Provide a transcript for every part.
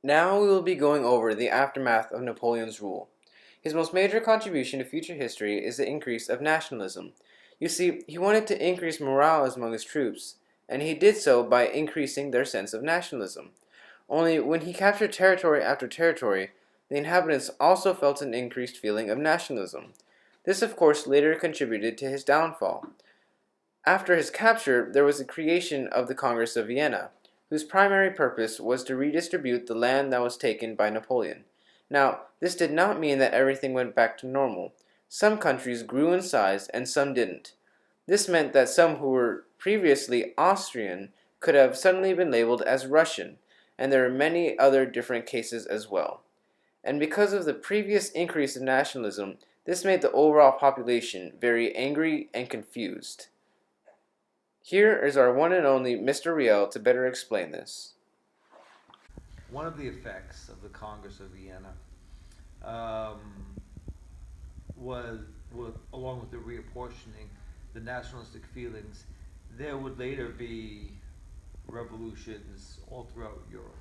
Now we will be going over the aftermath of Napoleon's rule. His most major contribution to future history is the increase of nationalism. You see, he wanted to increase morale among his troops, and he did so by increasing their sense of nationalism. Only when he captured territory after territory, the inhabitants also felt an increased feeling of nationalism. This, of course, later contributed to his downfall. After his capture, there was the creation of the Congress of Vienna, whose primary purpose was to redistribute the land that was taken by Napoleon. Now, this did not mean that everything went back to normal. Some countries grew in size and some didn't. This meant that some who were previously Austrian could have suddenly been labeled as Russian, and there are many other different cases as well. And because of the previous increase in nationalism, this made the overall population very angry and confused. Here is our one and only Mr. Riel to better explain this. One of the effects of the Congress of Vienna um, was, along with the reapportioning, the nationalistic feelings. There would later be revolutions all throughout Europe.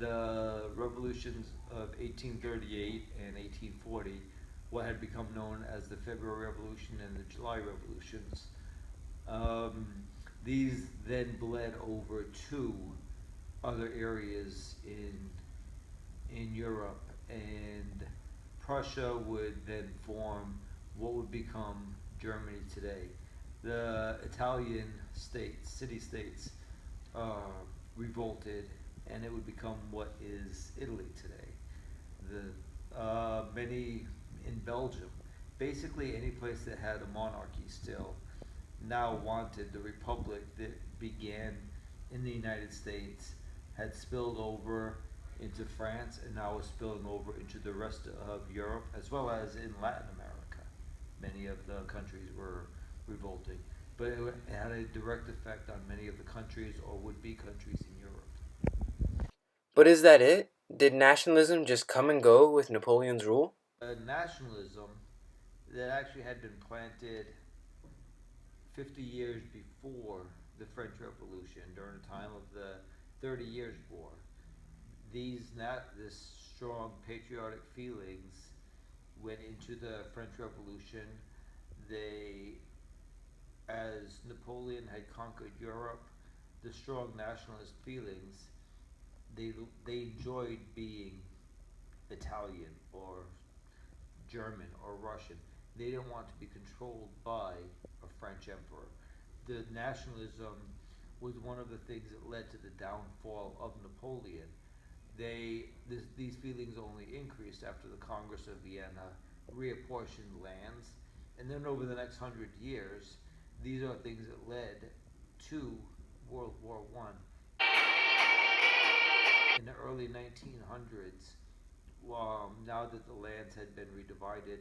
The revolutions of 1838 and 1840, what had become known as the February Revolution and the July Revolutions, um, these then bled over to other areas in Europe, and Prussia would then form what would become Germany today. The Italian states, city-states, revolted, and it would become what is Italy today. Many in Belgium, basically any place that had a monarchy still, now wanted the republic that began in the United States, had spilled over into France, and now is spilling over into the rest of Europe, as well as in Latin America. Many of the countries were revolting, but it had a direct effect on many of the countries or would-be countries in Europe. But is that it? Did nationalism just come and go with Napoleon's rule? Nationalism that actually had been planted 50 years before the French Revolution, during the time of the 30 Years' War. This strong patriotic feelings went into the French Revolution. They, as Napoleon had conquered Europe, the strong nationalist feelings, they, they enjoyed being Italian or German or Russian. They didn't want to be controlled by a French emperor. The nationalism was one of the things that led to the downfall of Napoleon. These feelings only increased after the Congress of Vienna reapportioned lands, and then over the next 100 years, these are things that led to World War One. In the early 1900s, now that the lands had been redivided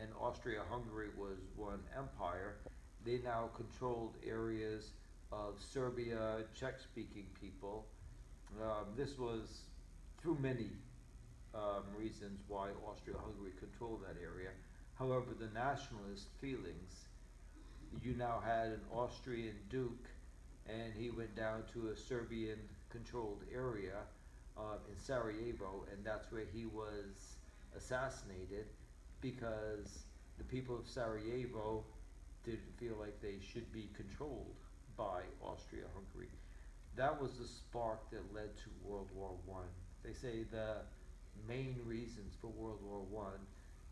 and Austria-Hungary was one empire, they now controlled areas of Serbia, Czech-speaking people. This was through many reasons why Austria-Hungary controlled that area. However, the nationalist feelings, you now had an Austrian duke, and he went down to a Serbian-controlled area in Sarajevo, and that's where he was assassinated because the people of Sarajevo didn't feel like they should be controlled by Austria-Hungary. That was the spark that led to World War One. They say the main reasons for World War One: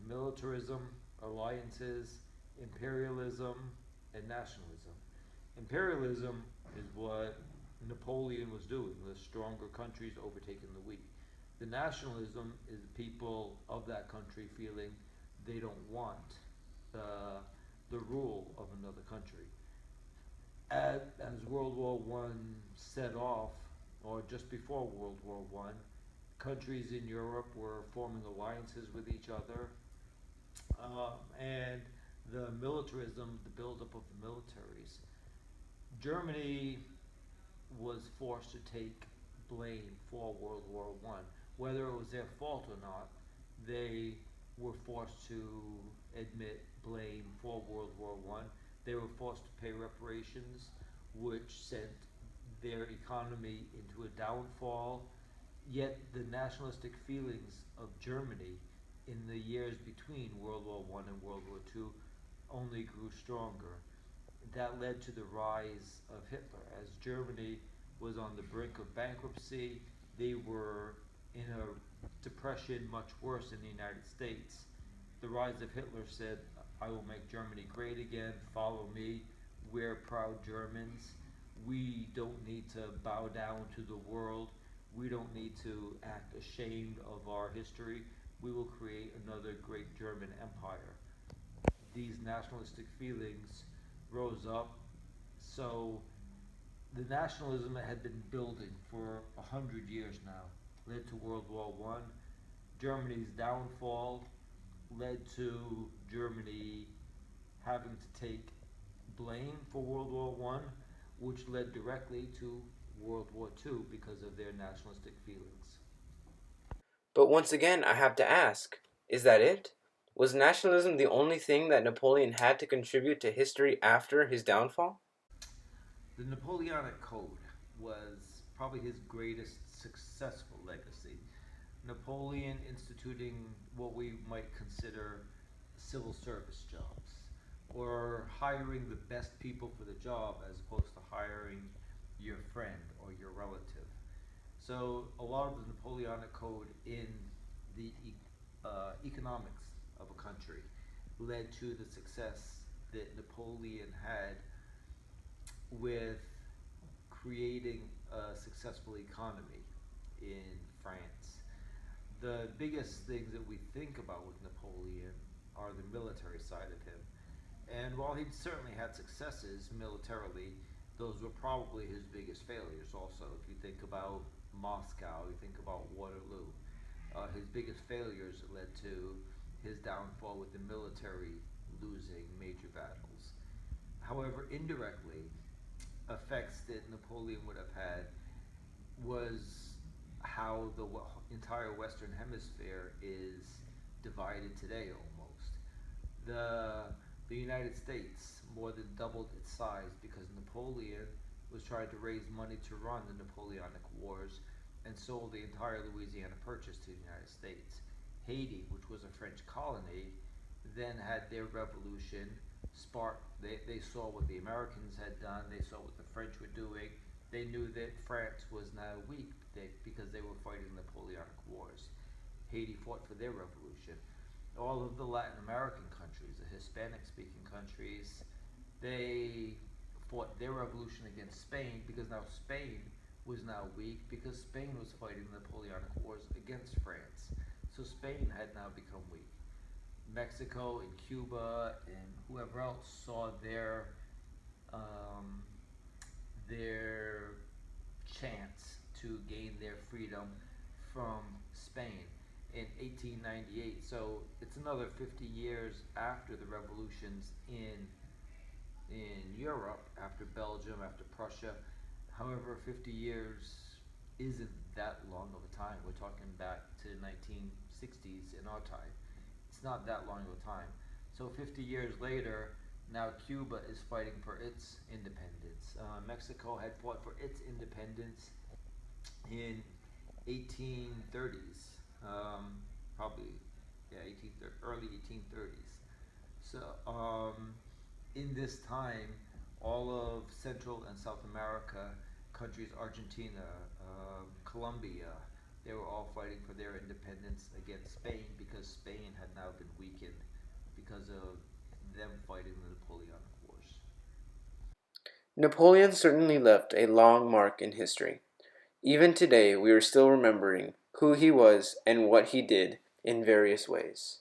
militarism, alliances, imperialism, and nationalism. Imperialism is what Napoleon was doing, the stronger countries overtaking the weak. The nationalism is people of that country feeling they don't want the rule of another country. As World War One set off, or just before World War One, countries in Europe were forming alliances with each other, and the militarism, the buildup of the militaries. Germany was forced to take blame for World War One, whether it was their fault or not. They were forced to admit blame for World War One. They were forced to pay reparations, which sent their economy into a downfall, Yet the nationalistic feelings of Germany in the years between World War One and World War Two only grew stronger. That led to the rise of Hitler. As Germany was on the brink of bankruptcy, they were in a depression much worse than the United States. The rise of Hitler said, I will make Germany great again, follow me, we're proud Germans. We don't need to bow down to the world. We don't need to act ashamed of our history. We will create another great German empire. These nationalistic feelings rose up. So the nationalism that had been building for 100 years now led to World War One. Germany's downfall led to Germany having to take blame for World War One, which led directly to World War Two because of their nationalistic feelings. But once again, I have to ask, is that it? Was nationalism the only thing that Napoleon had to contribute to history after his downfall? The Napoleonic Code was probably his greatest successful legacy. Napoleon instituting what we might consider civil service jobs, or hiring the best people for the job as opposed to hiring your friend or your relative. So a lot of the Napoleonic Code in the economics of a country led to the success that Napoleon had with creating a successful economy in France. The biggest things that we think about with Napoleon are the military side of him. And while he certainly had successes militarily, those were probably his biggest failures also. If you think about Moscow, you think about Waterloo, his biggest failures led to his downfall with the military losing major battles. However, indirectly, effects that Napoleon would have had was how the entire Western Hemisphere is divided today almost. The the United States more than doubled its size because Napoleon was trying to raise money to run the Napoleonic Wars and sold the entire Louisiana Purchase to the United States. Haiti, which was a French colony, then had their revolution sparked. They saw what the Americans had done, they saw what the French were doing. They knew that France was now weak because they were fighting the Napoleonic Wars. Haiti fought for their revolution. All of the Latin American countries, the Hispanic speaking countries, they fought their revolution against Spain because now Spain was now weak because Spain was fighting the Napoleonic Wars against France. So Spain had now become weak. Mexico and Cuba and whoever else saw um, their chance to gain their freedom from Spain in 1898. So it's another 50 years after the revolutions in Europe, after Belgium, after Prussia. However, 50 years isn't that long of a time. We're talking back to 1960s in our time. It's not that long of a time. So 50 years later, now Cuba is fighting for its independence. Mexico had fought for its independence in 1830s, probably yeah, early 1830s. So in this time, all of Central and South America countries, Argentina, Colombia, they were all fighting for their independence against Spain because Spain had now been weakened because of them fighting the Napoleonic Wars. Napoleon certainly left a long mark in history. Even today, we are still remembering who he was and what he did in various ways.